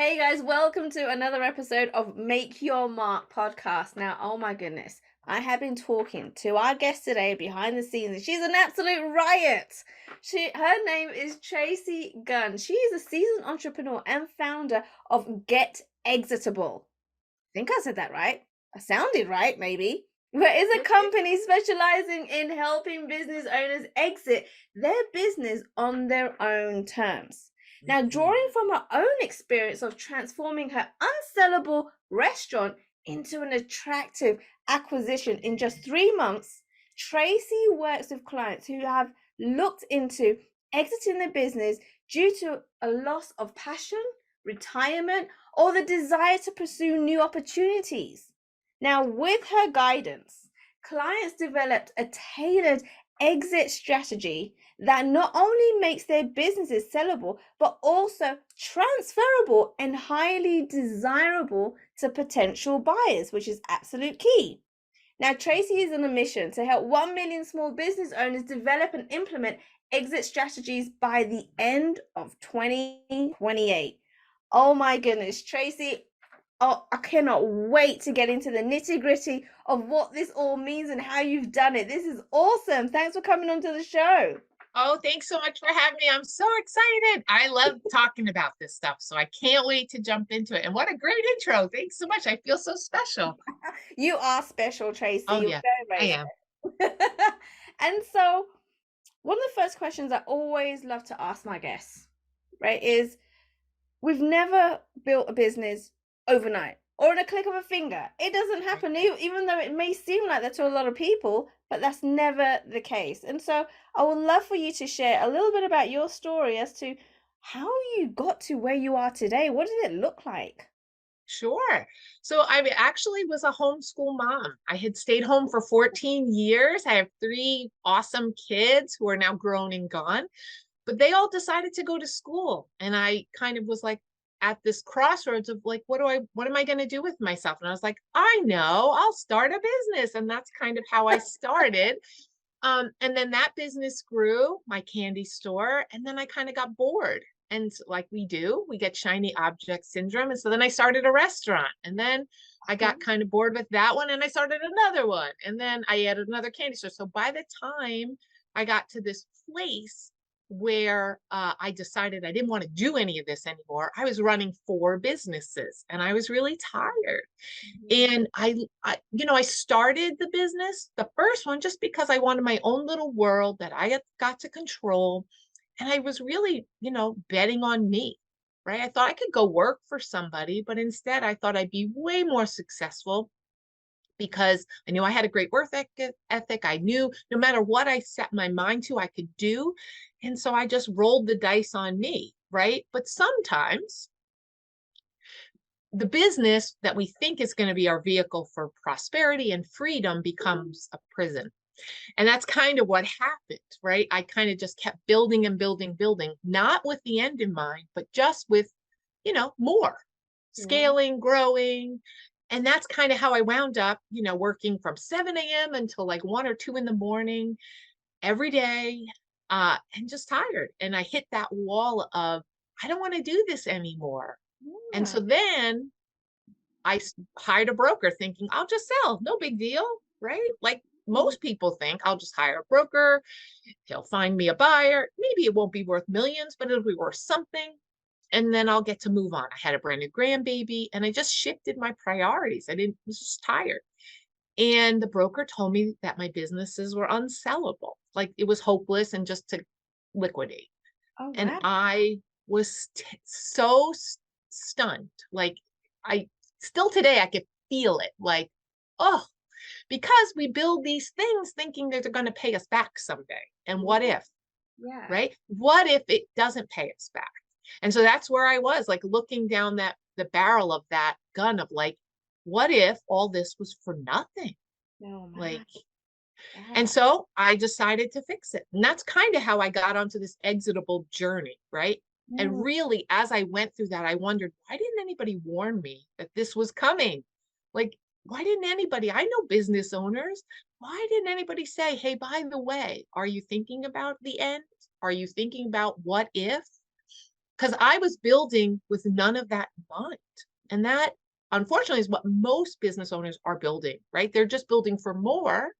Hey guys, welcome to another episode of Make Your Mark podcast. Now, oh my goodness, I have been talking to our guest today behind the scenes, and she's an absolute riot. Her name is Tracy Gunn. She is a seasoned entrepreneur and founder of Get Exitable. I think I said that right. I sounded right, maybe. But is a company specializing in helping business owners exit their business on their own terms. Now, Mhm. drawing from her own experience of transforming her unsellable restaurant into an attractive acquisition in just 3 months, Tracy works with clients who have looked into exiting their business due to a loss of passion, retirement, or the desire to pursue new opportunities. Now, with her guidance, clients developed a tailored exit strategy that not only makes their businesses sellable, but also transferable and highly desirable to potential buyers, which is absolute key. Now, Tracy is on a mission to help 1 million small business owners develop and implement exit strategies by the end of 2028. Oh my goodness, Tracy. Oh, I cannot wait to get into the nitty-gritty of what this all means and how you've done it. This is awesome. Thanks for coming onto the show. Oh, thanks so much for having me. I'm so excited. I love talking about this stuff, so I can't wait to jump into it. And what a great intro. Thanks so much. I feel so special. You are special, Tracy. Oh, You're yeah, I very, am. very special. And so, one of the first questions I always love to ask my guests, right, is we've never built a business overnight or in a click of a finger. It doesn't Right. happen, even though it may seem like that to a lot of people, but that's never the case. And so I would love for you to share a little bit about your story as to how you got to where you are today. What did it look like? Sure. So I actually was a homeschool mom. I had stayed home for 14 years. I have three awesome kids who are now grown and gone. But they all decided to go to school, and I kind of was like at this crossroads of like, what am I going to do with myself? And I was like, I know, I'll start a business. And that's kind of how I started. And then that business grew, my candy store, and then I kind of got bored. And like we do, we get shiny object syndrome. And so then I started a restaurant, and then I got kind of bored with that one, and I started another one, and then I added another candy store. So by the time I got to this place where I decided I didn't want to do any of this anymore, I was running four businesses, and I was really tired. Mhm. And I started the business, the first one, just because I wanted my own little world that I had got to control. And I was really, betting on me, right? I thought I could go work for somebody, but instead I thought I'd be way more successful because I knew I had a great work ethic. I knew no matter what I set my mind to, I could do. And so I just rolled the dice on me, right? But sometimes the business that we think is going to be our vehicle for prosperity and freedom becomes a prison. And that's kind of what happened, right? I kind of just kept building and building, building, not with the end in mind, but just with, more Yeah. scaling, growing. And that's kind of how I wound up, working from 7 a.m. until like 1 or 2 in the morning every day, and just tired. And I hit that wall of, I don't want to do this anymore. And Yeah. so then hired a broker thinking I'll just sell, no big deal, right? Like Mhm. most people think I'll just hire a broker, he'll find me a buyer. Maybe it won't be worth millions, but it'll be worth something. And then I'll get to move on. I had a brand new grandbaby, and I just shifted my priorities. Was just tired. And the broker told me that my businesses were unsellable, like it was hopeless and just to liquidate. Oh, And wow. I was so stunned. Like I still today, I could feel it. Like, oh, because we build these things thinking they're going to pay us back someday. And what Yeah. if, Yeah. right? What if it doesn't pay us back? And so that's where I was like looking down the barrel of that gun of like, what if all this was for nothing? Oh, my. Like, and Yeah. so I decided to fix it. And that's kind of how I got onto this exitable journey, right? And Mm. really, as I went through that, I wondered, why didn't anybody warn me that this was coming? Like, why didn't anybody? I know business owners. Why didn't anybody say, hey, by the way, are you thinking about the end? Are you thinking about what if? because I was building with none of that in mind. And that, unfortunately, is what most business owners are building, right? They're just building for more.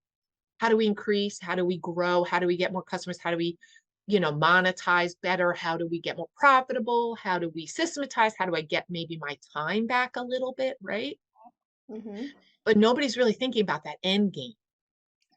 How do we increase? How do we grow? How do we get more customers? How do we, monetize better? How do we get more profitable? How do we systematize? How do I get maybe my time back a little bit, right? Hmm. But nobody's really thinking about that end game.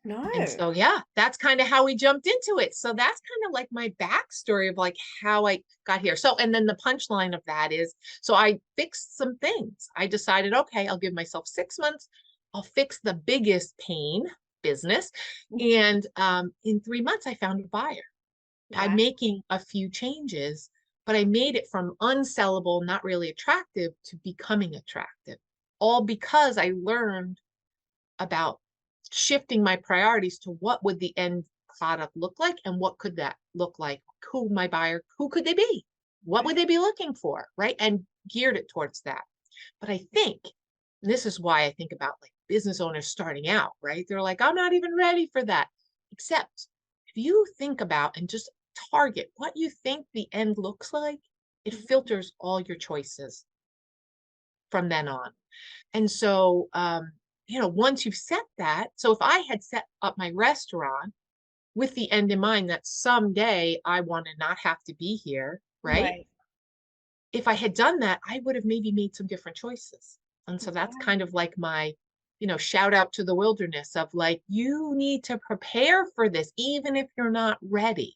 And No. so, yeah, that's kind of how we jumped into it. So that's kind of like my backstory of like how I got here. So, and then the punchline of that is, so I fixed some things. I decided, okay, I'll give myself 6 months. I'll fix the biggest pain, business. And in 3 months, I found a buyer. I'm Wow. making a few changes, but I made it from unsellable, not really attractive, to becoming attractive, all because I learned about shifting my priorities to what would the end product look like and what could that look like, who my buyer, who could they be, what would Right. they be looking for, right? And geared it towards that. But I think this is why I think about like business owners starting out, right? They're like, I'm not even ready for that. Except if you think about and just target what you think the end looks like, it Mhm. filters all your choices from then on. And so, once you've set that, so if I had set up my restaurant with the end in mind that someday I want to not have to be here, right? Right. If I had done that, I would have maybe made some different choices. And so that's Yeah. kind of like my, shout out to the wilderness of like, you need to prepare for this, even if you're not ready.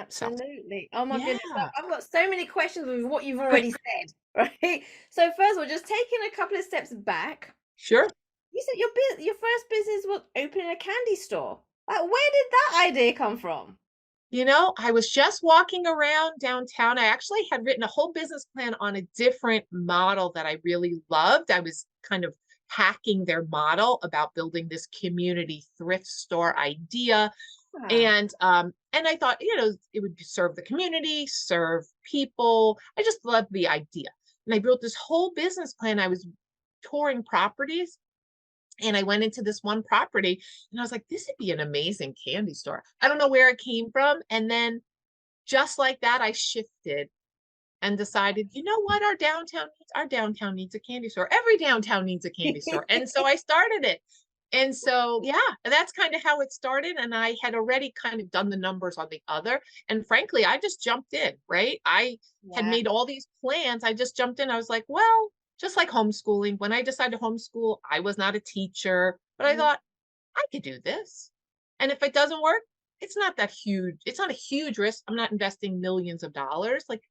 So, Absolutely. Oh my yeah, goodness. I've got so many questions with what you've already said, right? So first of all, just taking a couple of steps back, sure. you said your first business was opening a candy store. Like, where did that idea come from? I was just walking around downtown. I actually had written a whole business plan on a different model that I really loved. I was kind of hacking their model about building this community thrift store idea. Ah, And I thought, it would serve the community, serve people. I just loved the idea. And I built this whole business plan. I was touring properties and I went into this one property and I was like, this would be an amazing candy store. I don't know where it came from. And then just like that, I shifted and decided, you know what, our downtown needs a candy store. Every downtown needs a candy store. And so I started it. And so, yeah, that's kind of how it started. And I had already kind of done the numbers on the other. And frankly, I just jumped in, right? I had yeah. made all these plans. I just jumped in. I was like, well, just like homeschooling, when I decided to homeschool, I was not a teacher, but I Mm. thought I could do this. And if it doesn't work, it's not that huge. It's not a huge risk. I'm not investing millions of dollars. Like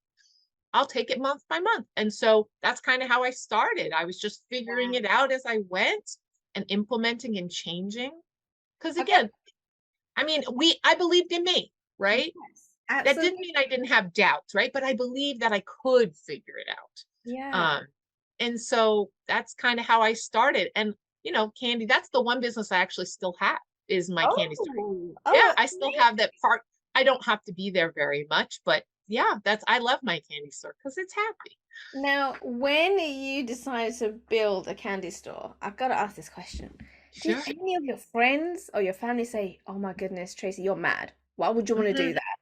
I'll take it month by month. And so that's kind of how I started. I was just figuring Wow. it out as I went and implementing and changing. Because Okay. again, I believed in me, right? Yes. That didn't Absolutely. mean I didn't have doubts, right? But I believed that I could figure it out. Yeah. And so that's kind of how I started. And, candy, that's the one business I actually still have is my candy store. Oh, Yeah, oh, I still have that part. I don't have to be there very much, but yeah, I love my candy store because it's happy. now, when you decided to build a candy store, I've got to ask this question. Did Sure. any of your friends or your family say, "Oh my goodness, Tracy, you're mad. Why would you want to do Mhm. that?"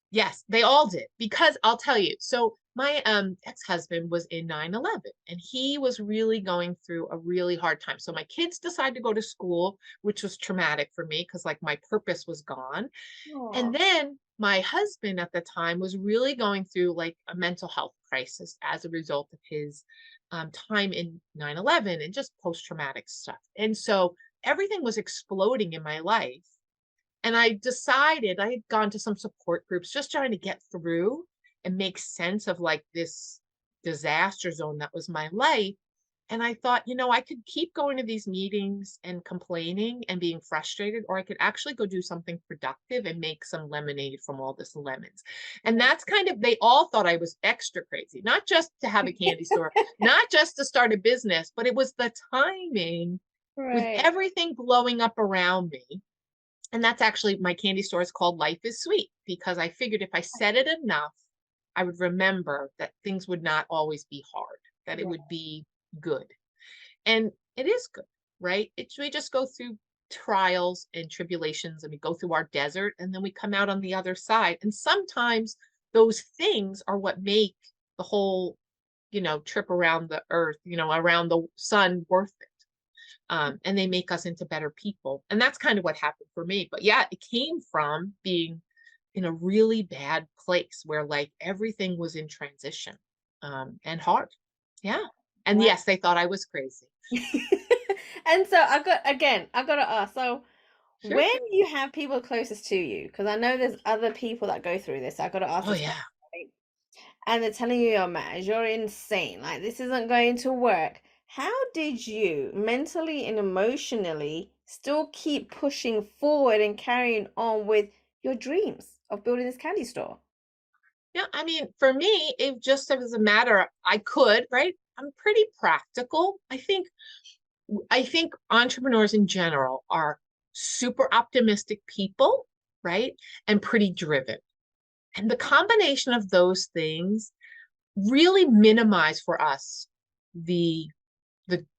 Yes, they all did because I'll tell you. So my ex-husband was in 9/11 and he was really going through a really hard time. So my kids decided to go to school, which was traumatic for me because like my purpose was gone. And Oh, then my husband at the time was really going through like a mental health crisis as a result of his time in 9/11 and just post-traumatic stuff. And so everything was exploding in my life. And I decided I had gone to some support groups just trying to get through and make sense of like this disaster zone that was my life. And I thought, I could keep going to these meetings and complaining and being frustrated, or I could actually go do something productive and make some lemonade from all this lemons. And yeah. that's kind of, they all thought I was extra crazy, not just to have a candy store, not just to start a business, but it was the timing with Right. everything blowing up around me. And that's actually my candy store is called Life is Sweet because I figured if I said it enough, I would remember that things would not always be hard, that it Right. would be good. And it is good, right? We just go through trials and tribulations and we go through our desert and then we come out on the other side. And sometimes those things are what make the whole, trip around the earth, around the sun worth it. And they make us into better people. And that's kind of what happened for me. But yeah, it came from being in a really bad place where like everything was in transition, and hard. Yeah. And Wow. yes, they thought I was crazy. And so I got to ask. So Sure. when you have people closest to you, because I know there's other people that go through this, I got to ask Oh this question, yeah. right? And they're telling you you're mad, you're insane, like this isn't going to work. How did you mentally and emotionally still keep pushing forward and carrying on with your dreams of building this candy store? Yeah. I mean, for me, it just was a matter of I could, right? I'm pretty practical. I think entrepreneurs in general are super optimistic people, right? And pretty driven. And the combination of those things really minimize for us the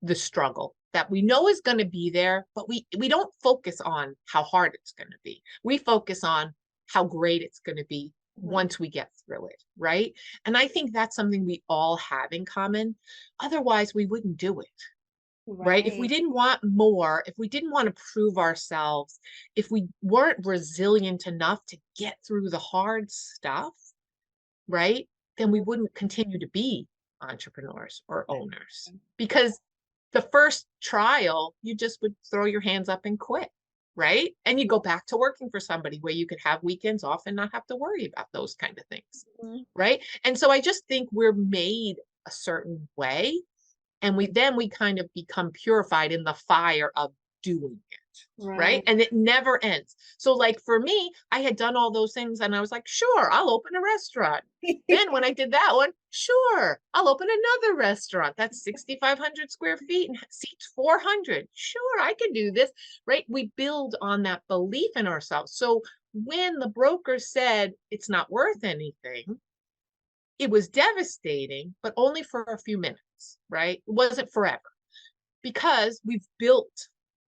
the struggle that we know is going to be there, but we don't focus on how hard it's going to be. We focus on how great it's going to be Mhm. once we get through it, right? And I think that's something we all have in common. Otherwise, we wouldn't do it, right? If we Right. didn't want more, if we didn't want to prove ourselves, if we weren't resilient enough to get through the hard stuff, right? Then we Mhm. wouldn't continue to be entrepreneurs or owners, because the first trial, you just would throw your hands up and quit, right? And you go back to working for somebody where you could have weekends off and not have to worry about those kind of things, Mhm. right? And so I just think we're made a certain way, and we kind of become purified in the fire of doing it, right? Right. And it never ends. So like for me, I had done all those things and I was like, sure, I'll open a restaurant. Then when I did that one, sure, I'll open another restaurant that's 6,500 square feet and seats 400. Sure, I can do this, right? We build on that belief in ourselves. So when the broker said it's not worth anything, it was devastating, but only for a few minutes, right? It wasn't forever, because we've built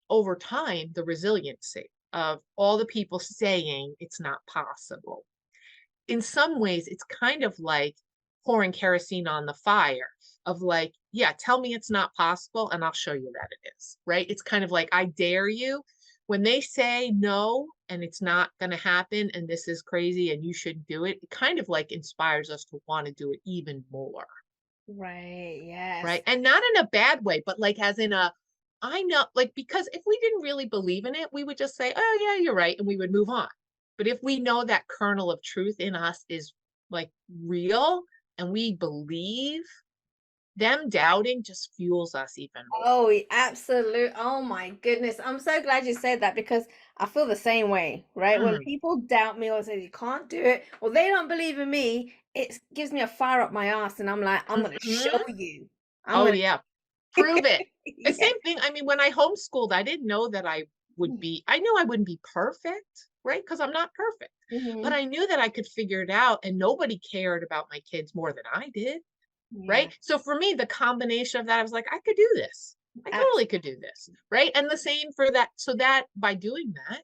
over time the resiliency of all the people saying it's not possible. In some ways, it's kind of like pouring kerosene on the fire of like, yeah, tell me it's not possible and I'll show you that it is, right? It's kind of like, I dare you. When they say no and it's not going to happen and this is crazy and you shouldn't do it, it kind of like inspires us to want to do it even more, Right. Yes. right? And not in a bad way, but like as in a, I know, like, because if we didn't really believe in it, we would just say, oh, yeah, you're right. And we would move on. But if we know that kernel of truth in us is like real and we believe, them doubting just fuels us even more. Oh, absolute. Oh my goodness. I'm so glad you said that because I feel the same way, right? When Mm, people doubt me or say you can't do it or they don't believe in me, it gives me a fire up my ass and I'm like, I'm gonna show mhm. you. I'm Oh, gonna yeah. Prove it. The yeah. same thing. I mean, when I homeschooled, I didn't know that I knew I wouldn't be perfect, right? Because I'm not perfect. But Hmm. I knew that I could figure it out, and nobody cared about my kids more than I did, Yeah, right? So for me, the combination of that, I was like, I could do this. I totally absolutely. could do this, right? And the same for that. So that by doing that,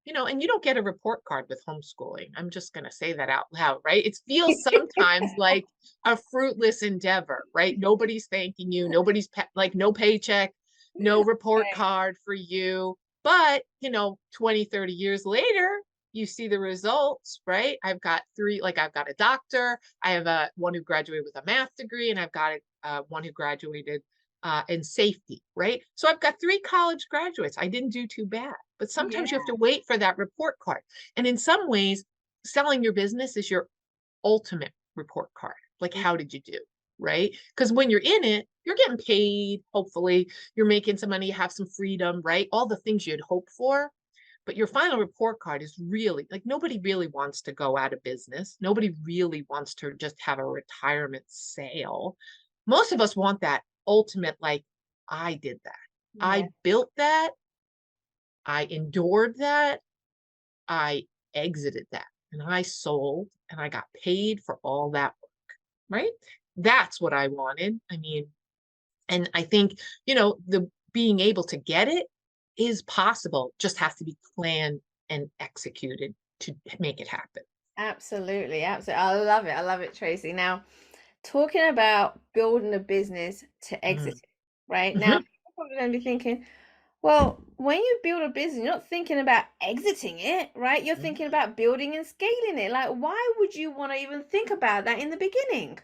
and you don't get a report card with homeschooling. I'm just going to say that out loud, right? It feels sometimes like a fruitless endeavor, right? Nobody's thanking you. Like no paycheck, no report Right. card for you. But, 20, 30 years later, you see the results, right? I've got a doctor. I have one who graduated with a math degree, and I've got one who graduated in safety, right? So I've got three college graduates. I didn't do too bad, but sometimes you have Yeah. to wait for that report card. And in some ways, selling your business is your ultimate report card. Like, how did you do? Right? Because when you're in it, you're getting paid. Hopefully, you're making some money, you have some freedom, right? All the things you'd hope for. But your final report card is really like nobody really wants to go out of business. Nobody really wants to just have a retirement sale. Most of us want that ultimate, like, I did that. Yeah. I built that. I endured that. I exited that. And I sold and I got paid for all that work, right? That's what I wanted. I mean, and I think, the being able to get it is possible, just has to be planned and executed to make it happen. Absolutely, absolutely. I love it. I love it, Tracy. Now, talking about building a business to exit, Mm. right? Now, Mhm. people are probably going to be thinking, well, when you build a business, you're not thinking about exiting it, right? You're thinking Mhm. about building and scaling it. Like, why would you want to even think about that in the beginning?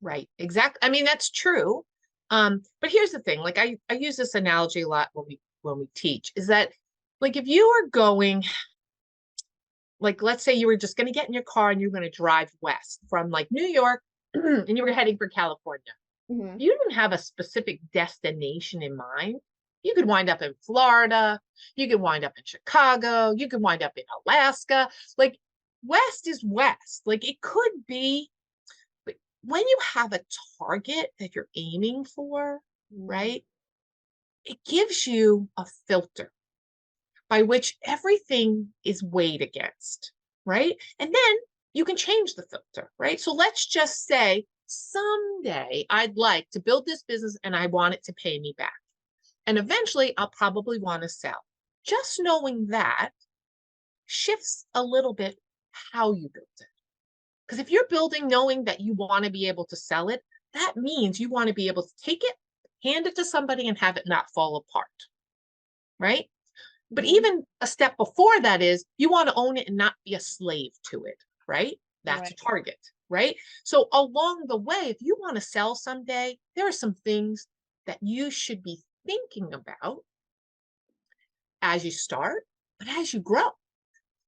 Right. Exactly. I mean, that's true. But here's the thing, like I use this analogy a lot when we teach, is that like if you are going, like let's say you were just going to get in your car and you're going to drive west from like New York and you were heading for California. Hmm. You didn't have a specific destination in mind. You could wind up in Florida, you could wind up in Chicago, you could wind up in Alaska. Like west is west. Like it could be, but when you have a target that you're aiming for, right? It gives you a filter by which everything is weighed against, right? And then you can change the filter, right? So let's just say someday I'd like to build this business and I want it to pay me back. And eventually I'll probably want to sell. Just knowing that shifts a little bit how you build it. Because if you're building knowing that you want to be able to sell it, that means you want to be able to take it, hand it to somebody, and have it not fall apart, right? But Hmm. even a step before that is you want to own it and not be a slave to it, right? That's a Right. target, right? So along the way, if you want to sell someday, there are some things that you should be thinking about as you start, but as you grow.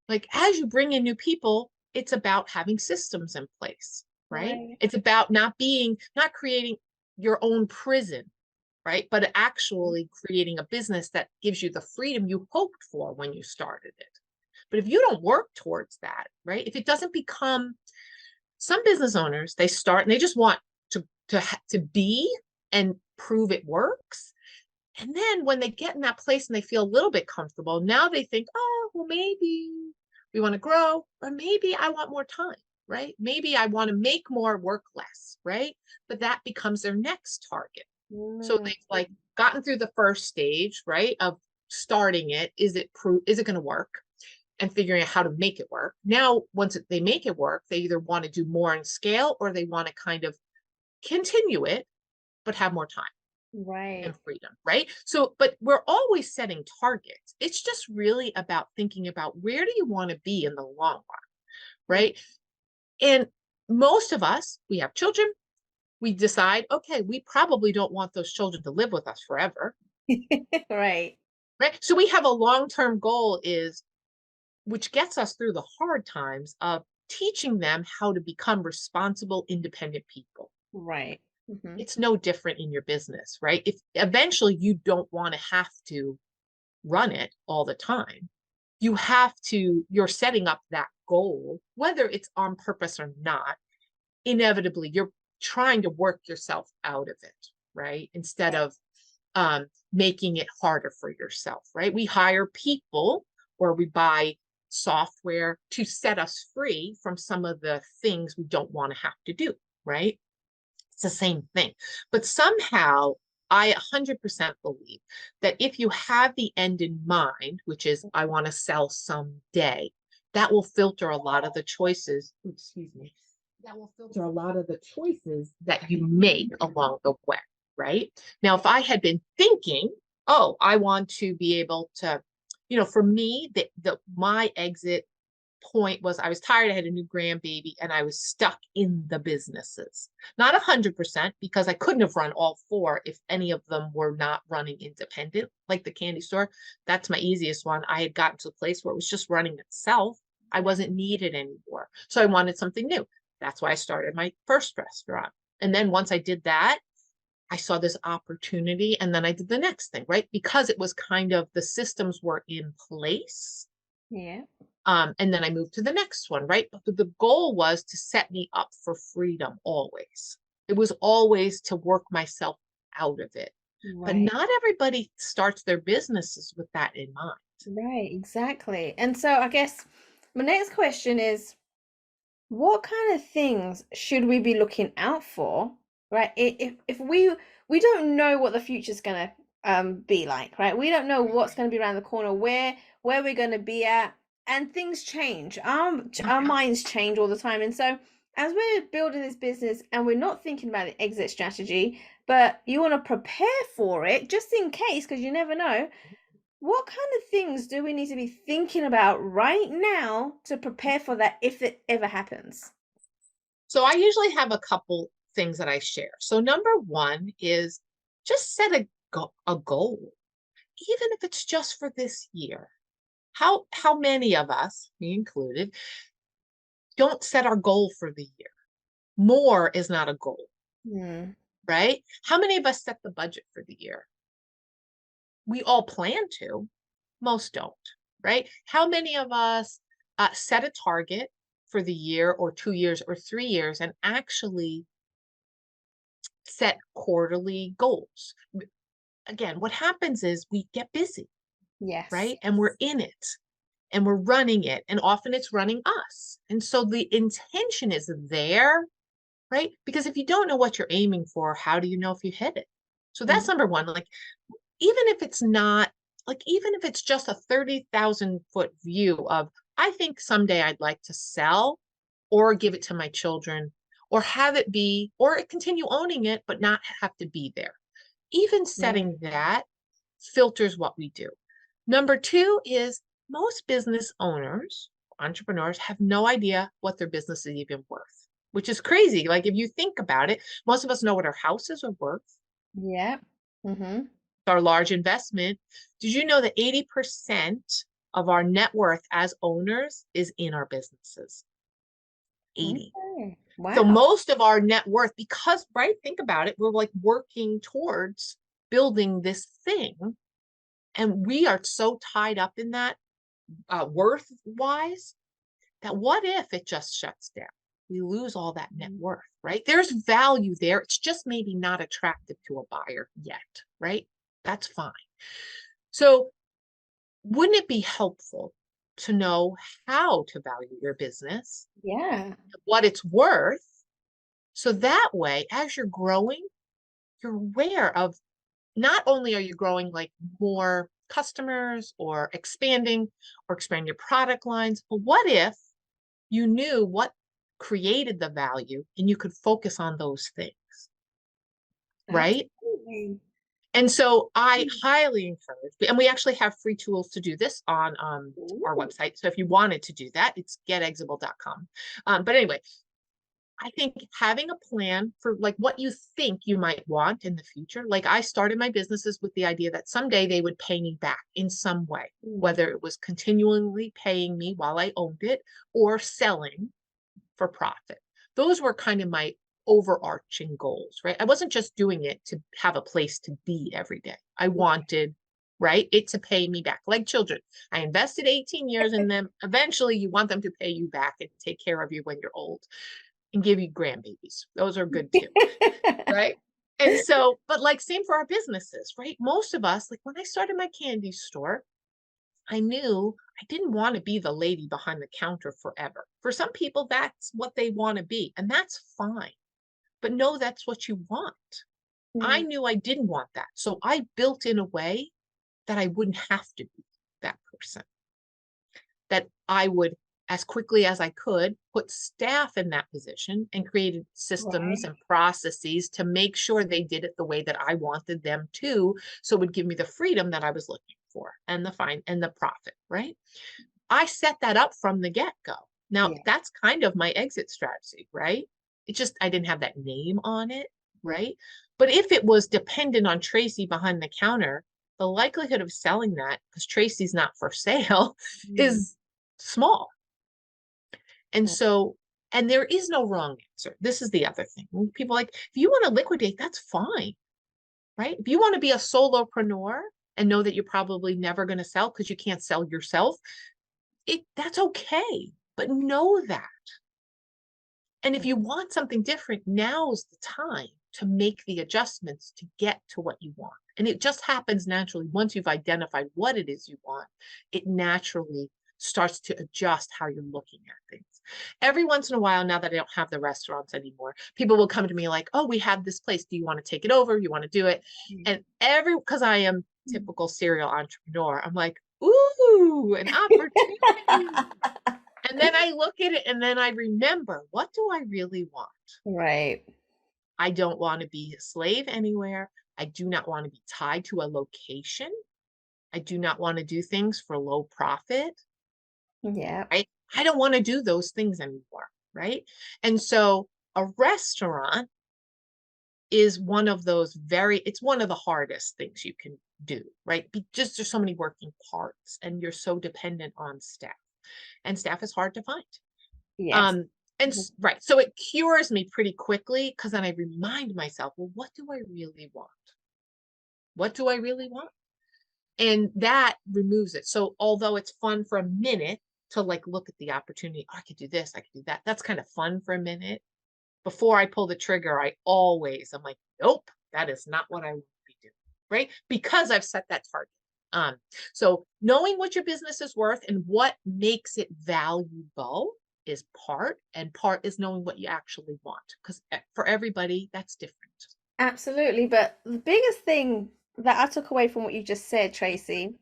Like as you bring in new people, it's about having systems in place, right? Right. It's about not creating your own prison, right? But actually creating a business that gives you the freedom you hoped for when you started it. But if you don't work towards that, right? If it doesn't become, some business owners, they start and they just want to be and prove it works. And then when they get in that place and they feel a little bit comfortable, now they think, oh, well, maybe we want to grow, or maybe I want more time, right? Maybe I want to make more, work less, right? But that becomes their next target. So Mm. they've like gotten through the first stage, right, of starting it. Is it going to work? And figuring out how to make it work. Now, once they make it work, they either want to do more in scale or they want to kind of continue it, but have more time and Right. freedom, right? So, but we're always setting targets. It's just really about thinking about where do you want to be in the long run, right? And most of us, we have children, we decide, okay, we probably don't want those children to live with us forever, Right. right? So we have a long-term goal is, which gets us through the hard times of teaching them how to become responsible, independent people. Right. Hmm. It's no different in your business, right? If eventually you don't want to have to run it all the time, you're setting up that goal, whether it's on purpose or not. Inevitably, you're trying to work yourself out of it, right? Instead of making it harder for yourself, right? We hire people or we buy software to set us free from some of the things we don't want to have to do, right? It's the same thing. But somehow, I 100% believe that if you have the end in mind, which is I want to sell someday, that will filter a lot of the choices. Excuse me. That will filter a lot of the choices that you make along the way, right? Now, if I had been thinking, oh, I want to be able to, for me, my exit point was I was tired. I had a new grandbaby and I was stuck in the businesses. Not 100% because I couldn't have run all four if any of them were not running independent, like the candy store. That's my easiest one. I had gotten to a place where it was just running itself. I Right. wasn't needed anymore. So I wanted something new. That's why I started my first restaurant. And then once I did that, I saw this opportunity and then I did the next thing, right? Because it was kind of the systems were in place, Yeah. and then I moved to the next one, right? But the goal was to set me up for freedom always. It was always to work myself out of it. But Right. not everybody starts their businesses with that in mind. Right. Exactly. And so I guess my next question is, what kind of things should we be looking out for, right? If we don't know what the future's gonna be like, right? We don't know what's Right. gonna be around the corner, where we're gonna be at. and things change. Our Mhm. minds change all the time, and so as we're building this business and we're not thinking about the exit strategy, but you want to prepare for it just in case, because you never know. What kind of things do we need to be thinking about right now to prepare for that if it ever happens? So I usually have a couple things that I share. So number one is just set a goal, even if it's just for this year. How many of us, me included, don't set our goal for the year? More is not a goal, Hmm. right? How many of us set the budget for the year? We all plan to, most don't, right? How many of us set a target for the year or 2 years or 3 years and actually set quarterly goals? Again, what happens is we get busy, Yes. right? And we're in it and we're running it. And often it's running us. And so the intention is there, right? Because if you don't know what you're aiming for, how do you know if you hit it? So that's Mhm. number one. Like, even if it's not, like, even if it's just a 30,000-foot view of, I think someday I'd like to sell or give it to my children or have it be, or continue owning it, but not have to be there. Even Yeah. setting that filters what we do. Number two is most business owners, entrepreneurs have no idea what their business is even worth, which is crazy. Like, if you think about it, most of us know what our houses are worth, Yeah. Mm-hmm. our large investment. Did you know that 80% of our net worth as owners is in our businesses? 80. Okay. So Wow. most of our net worth, because, right, think about it, we're like working towards building this thing. And we are so tied up in that worth wise that what if it just shuts down? We lose all that net Mhm. worth, right? There's value there. It's just maybe not attractive to a buyer yet, right? That's fine. So, wouldn't it be helpful to know how to value your business, Yeah. what it's worth? So that way, as you're growing, you're aware of, not only are you growing like more customers or expanding your product lines, but what if you knew what created the value and you could focus on those things, right? Absolutely. And so I highly encourage, and we actually have free tools to do this on our Ooh. website. So if you wanted to do that, it's getexable.com. But anyway, I think having a plan for like what you think you might want in the future. Like, I started my businesses with the idea that someday they would pay me back in some way, Mm. whether it was continually paying me while I owned it or selling for profit. Those were kind of my overarching goals, right? I wasn't just doing it to have a place to be every day. I wanted, right, it to pay me back like children. I invested 18 years in them. Eventually, you want them to pay you back and take care of you when you're old and give you grandbabies. Those are good too, right? And so, but like, same for our businesses, right? Most of us, like when I started my candy store, I knew I didn't want to be the lady behind the counter forever. For some people, that's what they want to be, and that's fine. But no, that's what you want. I Mm. knew I didn't want that. So I built in a way that I wouldn't have to be that person, that I would, as quickly as I could, put staff in that position and created systems Right. and processes to make sure they did it the way that I wanted them to. So it would give me the freedom that I was looking for and the fine and the profit, right? I set that up from the get go. Now, Yeah. that's kind of my exit strategy, right? It just, I didn't have that name on it, right? But if it was dependent on Tracy behind the counter, the likelihood of selling that, because Tracy's not for sale, Mm. is small. And Mm. so, and there is no wrong answer. This is the other thing. When people like, if you want to liquidate, that's fine, right? If you want to be a solopreneur and know that you're probably never going to sell because you can't sell yourself, that's okay. But know that. And if you want something different, now's the time to make the adjustments to get to what you want. And it just happens naturally. Once you've identified what it is you want, it naturally starts to adjust how you're looking at things. Every once in a while, now that I don't have the restaurants anymore, people will come to me like, oh, we have this place. Do you want to take it over? You want to do it? Mm. And because I am typical serial entrepreneur, I'm like, ooh, an opportunity. And then I look at it and then I remember, what do I really want? Right. I don't want to be a slave anywhere. I do not want to be tied to a location. I do not want to do things for low profit. Yeah. Right? I don't want to do those things anymore. Right. And so a restaurant is one of those it's one of the hardest things you can do. Right. Just there's so many working parts and you're so dependent on staff. And staff is hard to find. Yes. Um, and right. So it cures me pretty quickly because then I remind myself, well, what do I really want? What do I really want? And that removes it. So although it's fun for a minute to like look at the opportunity, oh, I could do this, I could do that. That's kind of fun for a minute. Before I pull the trigger, I'm like, nope, that is not what I want to be doing. Right. Because I've set that target. So knowing what your business is worth and what makes it valuable is part, and part is knowing what you actually want. Because for everybody, that's different. Absolutely. But the biggest thing that I took away from what you just said, Tracy,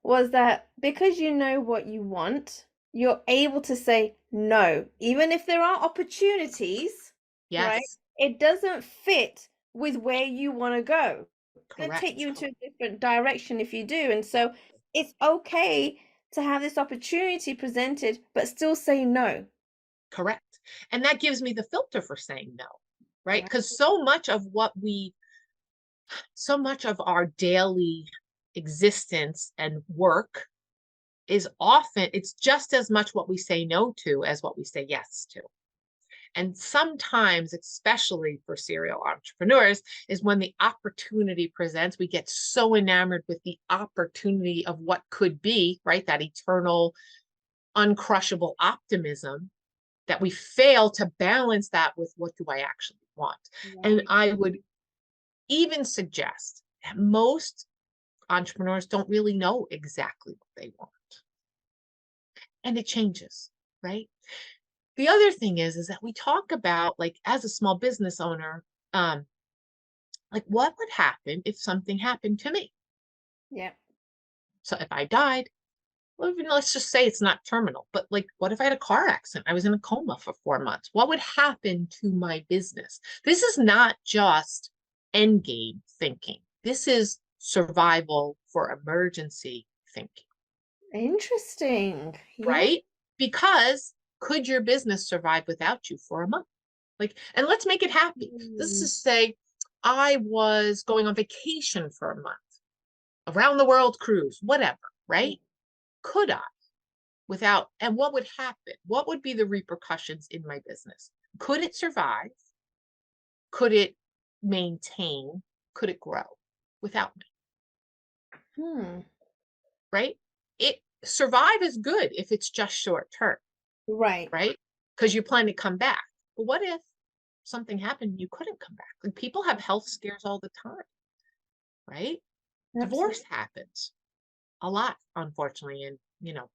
was that because you know what you want, you're able to say no, even if there are opportunities, right? Yes, It doesn't fit with where you want to go. It's going to take correct. you into a different direction if you do. And so it's okay to have this opportunity presented, but still say no. Correct. And that gives me the filter for saying no, right? Right. Because so much of our daily existence and work is often, it's just as much what we say no to as what we say yes to. And sometimes, especially for serial entrepreneurs, is when the opportunity presents, we get so enamored with the opportunity of what could be, right? That eternal, uncrushable optimism that we fail to balance that with what do I actually want. And Right. I would even suggest that most entrepreneurs don't really know exactly what they want. And it changes, right? The other thing is that we talk about, like, as a small business owner, um, like what would happen if something happened to me? Yeah. So if I died, well, let's just say it's not terminal, but like, what if I had a car accident? I was in a coma for 4 months. What would happen to my business? This is not just end game thinking. This is survival for emergency thinking, Interesting. Yeah. right? Because could your business survive without you for a month? Like, and let's make it happy. Let's Mm. just say I was going on vacation for a month, around the world cruise, whatever, right? Could I? Without, and what would happen? What would be the repercussions in my business? Could it survive? Could it maintain? Could it grow without me? Hmm. Right? It survive is good if it's just short term, Right. right? Because you plan to come back. But what if something happened and you couldn't come back? Like, people have health scares all the time, right? Divorce Absolutely. happens a lot, unfortunately, in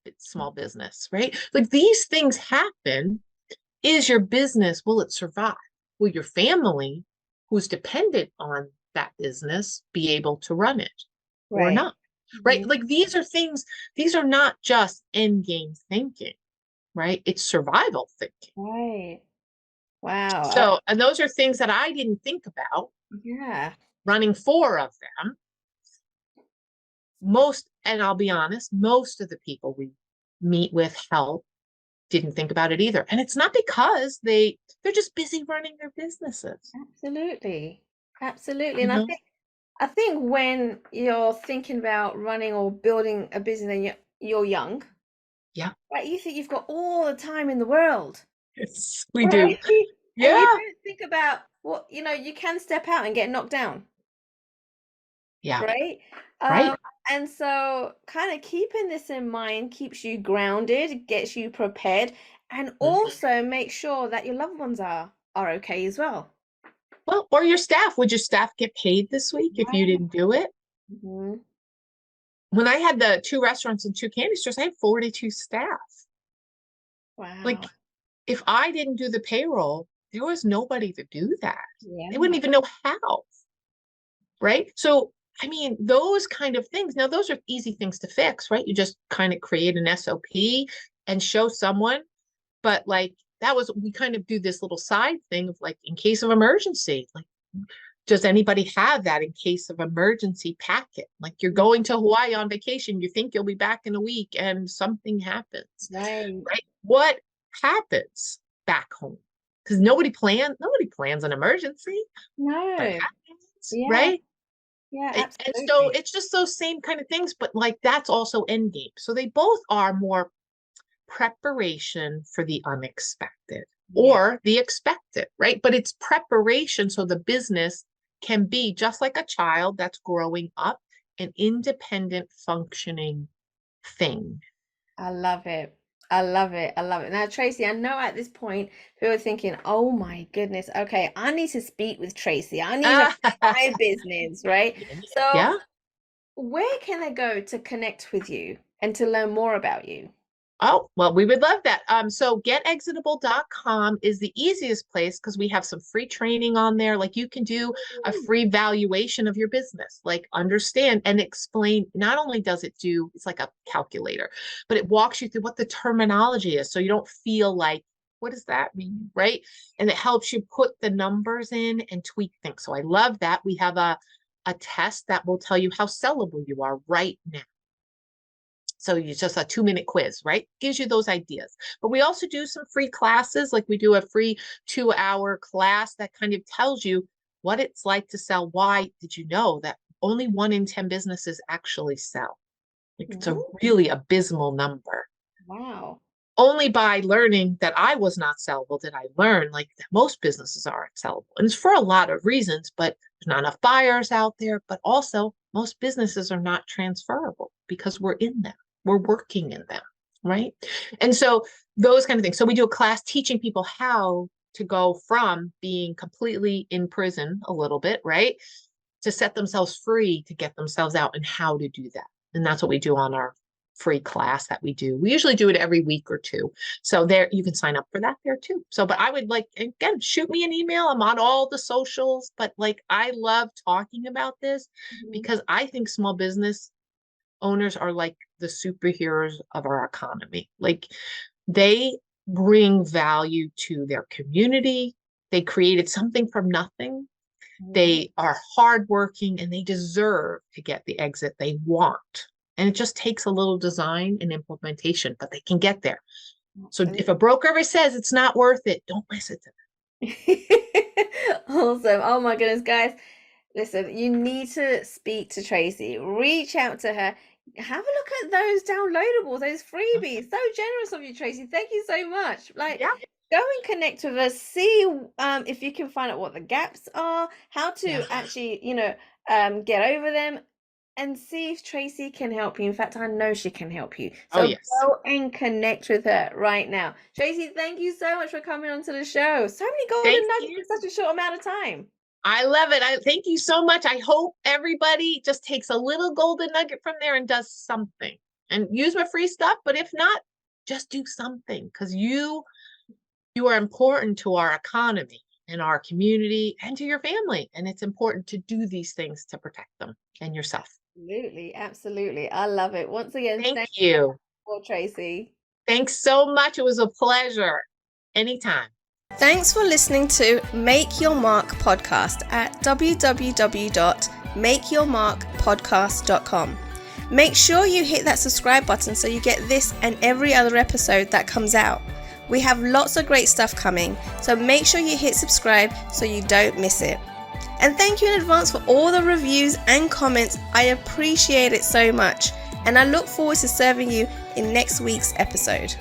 it's small business, right? Like, these things happen. Is your business, will it survive? Will your family, who's dependent on that business, be able to run it or Right. not? Right? Mhm. Like, these are things, these are not just end game thinking, right? It's survival thinking. Right. Wow. So, and those are things that I didn't think about Yeah. running four of them. And I'll be honest, most of the people we meet with, help, didn't think about it either. And it's not because they're just busy running their businesses, Absolutely. Absolutely. you And I know? think when you're thinking about running or building a business and you're young, Yeah, right, you think you've got all the time in the world, yes, we do. right? And you Yeah, don't think about what, you can step out and get knocked down, yeah, right? right. And so kind of keeping this in mind keeps you grounded, gets you prepared, and Mhm. also make sure that your loved ones are okay as well. Well, or your staff. Would your staff get paid this week if you Right. didn't do it? Mhm. When I had the two restaurants and two candy stores, I had 42 staff. Wow. Like, if I didn't do the payroll, there was nobody to do that. They Yeah. wouldn't even know how, right? So I mean, those kind of things. Now, those are easy things to fix, right? You just kind of create an SOP and show someone. But like we kind of do this little side thing of like, in case of emergency, like, does anybody have that in case of emergency packet? Like you're going to Hawaii on vacation, you think you'll be back in a week and something happens, Right. right? What happens back home? Because nobody plans an emergency, but it No. happens, Yeah. right? Yeah, And absolutely. so it's just those same kind of things, but like that's also end game. So they both are more preparation for the unexpected or the expected, right? But it's preparation so the business can be just like a child that's growing up, an independent functioning thing. I love it. I love it. I love it. Now, Tracy, I know at this point people are thinking, oh my goodness, okay, I need to speak with Tracy. I need her for my business, right? So, Yeah. where can they go to connect with you and to learn more about you? Oh, well, we would love that. So getexitable.com is the easiest place because we have some free training on there. Like you can do a free valuation of your business, like understand and explain. Not only does it do, it's like a calculator, but it walks you through what the terminology is. So you don't feel like, what does that mean? Right. And it helps you put the numbers in and tweak things. So I love that. We have a test that will tell you how sellable you are right now. So it's just a 2-minute quiz, right? Gives you those ideas. But we also do some free classes, like we do a free 2-hour class that kind of tells you what it's like to sell. Why did you know that only 1 in 10 businesses actually sell? Like it's a really abysmal number. Wow. Only by learning that I was not sellable did I learn like that most businesses aren't sellable. And it's for a lot of reasons, but there's not enough buyers out there. But also most businesses are not transferable because we're in them. We're working in them, right? And so those kind of things. So we do a class teaching people how to go from being completely in prison a little bit, right? To set themselves free, to get themselves out and how to do that. And that's what we do on our free class that we do. We usually do it every week or two. So there you can sign up for that there too. So, but I would like, again, shoot me an email. I'm on all the socials, but like I love talking about this because I think small business owners are like the superheroes of our economy. Like they bring value to their community. They created something from nothing. They are hardworking and they deserve to get the exit they want. And it just takes a little design and implementation, but they can get there. So if a broker ever says it's not worth it, don't listen to them. Awesome. Oh my goodness, guys. Listen, you need to speak to Tracy. Reach out to her. Have a look at those downloadables, those freebies. So generous of you, Tracy. Thank you so much. Like, Yeah. go and connect with us. See if you can find out what the gaps are, how to actually, get over them, and see if Tracy can help you. In fact, I know she can help you. So go and connect with her right now. Tracy, thank you so much for coming onto the show. So many golden nuggets in such a short amount of time. I love it. I thank you so much. I hope everybody just takes a little golden nugget from there and does something and use my free stuff. But if not, just do something because you are important to our economy and our community and to your family. And it's important to do these things to protect them and yourself. Absolutely. Absolutely. I love it. Once again, thank you. Tracy. Thanks so much. It was a pleasure. Anytime. Thanks for listening to Make Your Mark podcast at www.makeyourmarkpodcast.com. Make sure you hit that subscribe button so you get this and every other episode that comes out. We have lots of great stuff coming, so make sure you hit subscribe so you don't miss it. And thank you in advance for all the reviews and comments. I appreciate it so much, and I look forward to serving you in next week's episode.